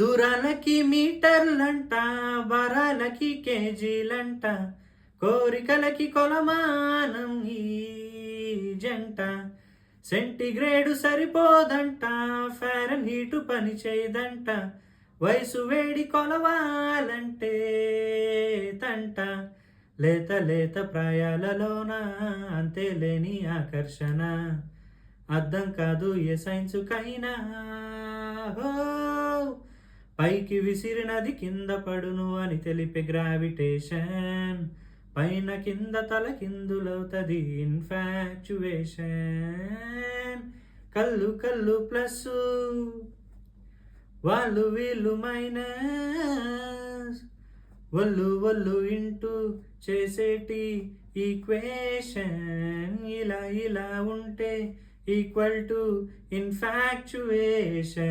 దూరాలకి మీటర్లంట, బరాలకి కేజీలంట, కోరికలకి కొలమానం ఈ జంట. సెంటిగ్రేడు సరిపోదంట, ఫారెన్ హీటు పని చేయదంట, వయసు వేడి కొలవాలంటే తంట. లేత లేత ప్రాయాలలోన అంతే లేని ఆకర్షణ, అర్థం కాదు ఏ సైన్సుకైనా. హో పైకి విసిరినది కింద పడును అని తెలిపే గ్రావిటేషన్, పైన కింద తల కిందులవుతుంది ఇన్ఫాక్చువేషన్. కళ్ళు కళ్ళు ప్లస్, వాళ్ళు వీళ్ళు మైనస్, ఒళ్ళు ఒళ్ళు ఇంటూ చేసేటి ఈక్వేషన్. ఇలా ఇలా ఉంటే ఈక్వల్ టు ఇన్ఫాక్చువేషన్.